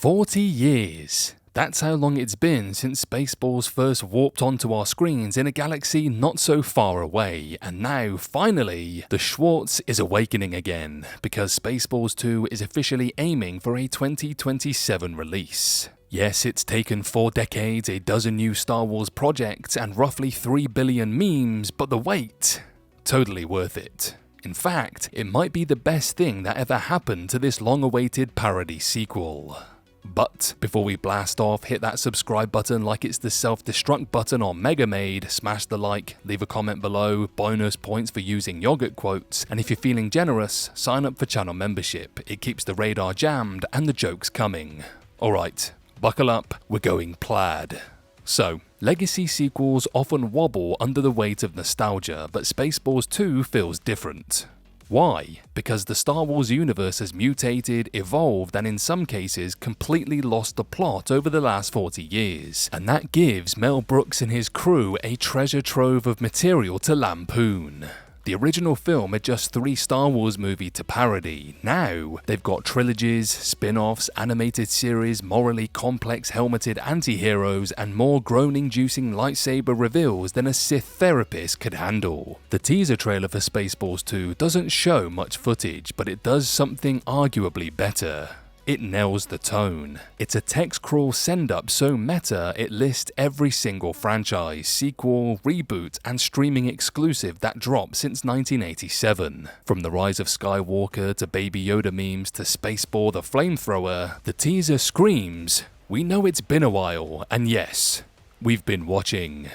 40 years. That's how long it's been since Spaceballs first warped onto our screens in a galaxy not so far away, and now, finally, the Schwartz is awakening again, because Spaceballs 2 is officially aiming for a 2027 release. Yes, it's taken 4 decades, a dozen new Star Wars projects, and roughly 3 billion memes, but the wait, totally worth it. In fact, it might be the best thing that ever happened to this long-awaited parody sequel. But before we blast off, hit that subscribe button like it's the self-destruct button on Mega Made, smash the like, leave a comment below, bonus points for using yogurt quotes, and if you're feeling generous, sign up for channel membership. It keeps the radar jammed and the jokes coming. Alright, buckle up, we're going plaid. So, legacy sequels often wobble under the weight of nostalgia, but Spaceballs 2 feels different. Why? Because the Star Wars universe has mutated, evolved, and in some cases completely lost the plot over the last 40 years, and that gives Mel Brooks and his crew a treasure trove of material to lampoon. The original film had just 3 Star Wars movies to parody. Now, they've got trilogies, spin-offs, animated series, morally complex helmeted anti-heroes, and more groaning-juicing lightsaber reveals than a Sith therapist could handle. The teaser trailer for Spaceballs 2 doesn't show much footage, but it does something arguably better. It nails the tone. It's a text crawl send-up so meta it lists every single franchise, sequel, reboot, and streaming exclusive that dropped since 1987. From The Rise of Skywalker to Baby Yoda memes to Spaceball the Flamethrower, the teaser screams, "We know it's been a while, and yes, we've been watching."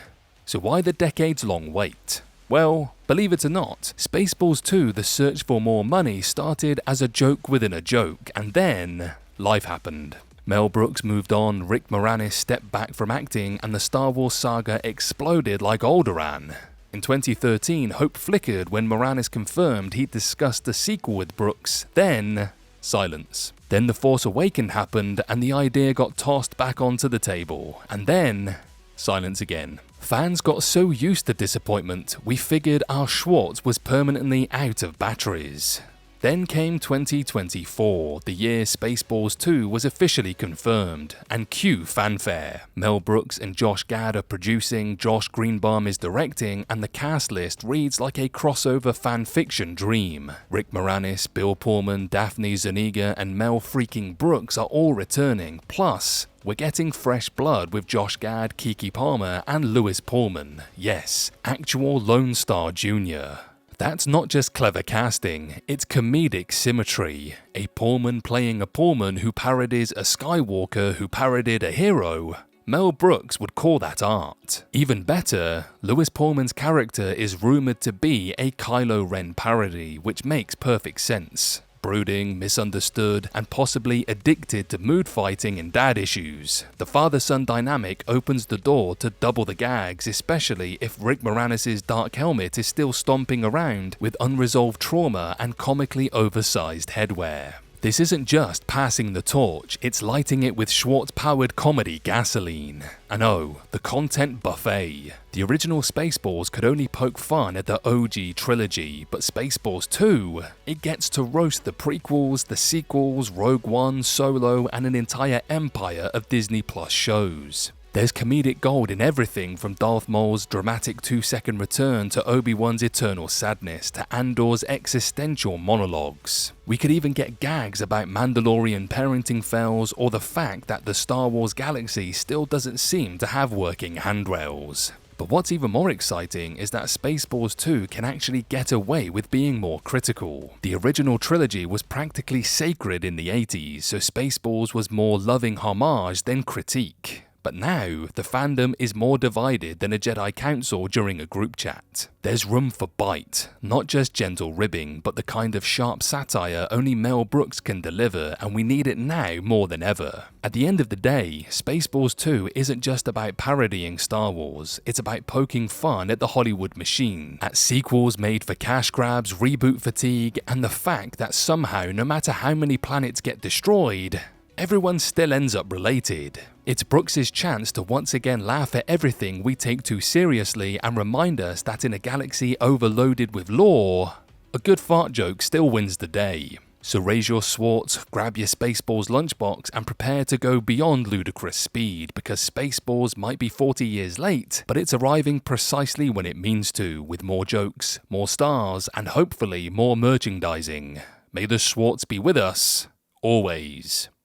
So why the decades-long wait? Well, believe it or not, Spaceballs 2 The Search for More Money started as a joke within a joke, and then life happened. Mel Brooks moved on, Rick Moranis stepped back from acting, and the Star Wars saga exploded like Alderaan. In 2013, hope flickered when Moranis confirmed he'd discussed the sequel with Brooks, then silence. Then The Force Awakens happened, and the idea got tossed back onto the table, and then silence again. Fans got so used to disappointment, we figured our Schwartz was permanently out of batteries. Then came 2024, the year Spaceballs 2 was officially confirmed, and cue fanfare. Mel Brooks and Josh Gad are producing, Josh Greenbaum is directing, and the cast list reads like a crossover fanfiction dream. Rick Moranis, Bill Pullman, Daphne Zuniga, and Mel freaking Brooks are all returning, plus we're getting fresh blood with Josh Gad, Keke Palmer, and Lewis Pullman. Yes, actual Lone Star Jr. That's not just clever casting, it's comedic symmetry. A Pullman playing a Pullman who parodies a Skywalker who parodied a hero. Mel Brooks would call that art. Even better, Lewis Pullman's character is rumored to be a Kylo Ren parody, which makes perfect sense. Brooding, misunderstood, and possibly addicted to mood fighting and dad issues. The father-son dynamic opens the door to double the gags, especially if Rick Moranis' dark helmet is still stomping around with unresolved trauma and comically oversized headwear. This isn't just passing the torch, it's lighting it with Schwartz-powered comedy gasoline. And oh, the content buffet. The original Spaceballs could only poke fun at the OG trilogy, but Spaceballs 2, it gets to roast the prequels, the sequels, Rogue One, Solo, and an entire empire of Disney Plus shows. There's comedic gold in everything from Darth Maul's dramatic 2-second return to Obi-Wan's eternal sadness to Andor's existential monologues. We could even get gags about Mandalorian parenting fails or the fact that the Star Wars galaxy still doesn't seem to have working handrails. But what's even more exciting is that Spaceballs 2 can actually get away with being more critical. The original trilogy was practically sacred in the 80s, so Spaceballs was more loving homage than critique. But now, the fandom is more divided than a Jedi Council during a group chat. There's room for bite, not just gentle ribbing, but the kind of sharp satire only Mel Brooks can deliver, and we need it now more than ever. At the end of the day, Spaceballs 2 isn't just about parodying Star Wars, it's about poking fun at the Hollywood machine, at sequels made for cash grabs, reboot fatigue, and the fact that somehow, no matter how many planets get destroyed, everyone still ends up related. It's Brooks' chance to once again laugh at everything we take too seriously and remind us that in a galaxy overloaded with lore, a good fart joke still wins the day. So raise your Schwartz, grab your Spaceballs lunchbox, and prepare to go beyond ludicrous speed, because Spaceballs might be 40 years late, but it's arriving precisely when it means to, with more jokes, more stars, and hopefully more merchandising. May the Schwartz be with us, always.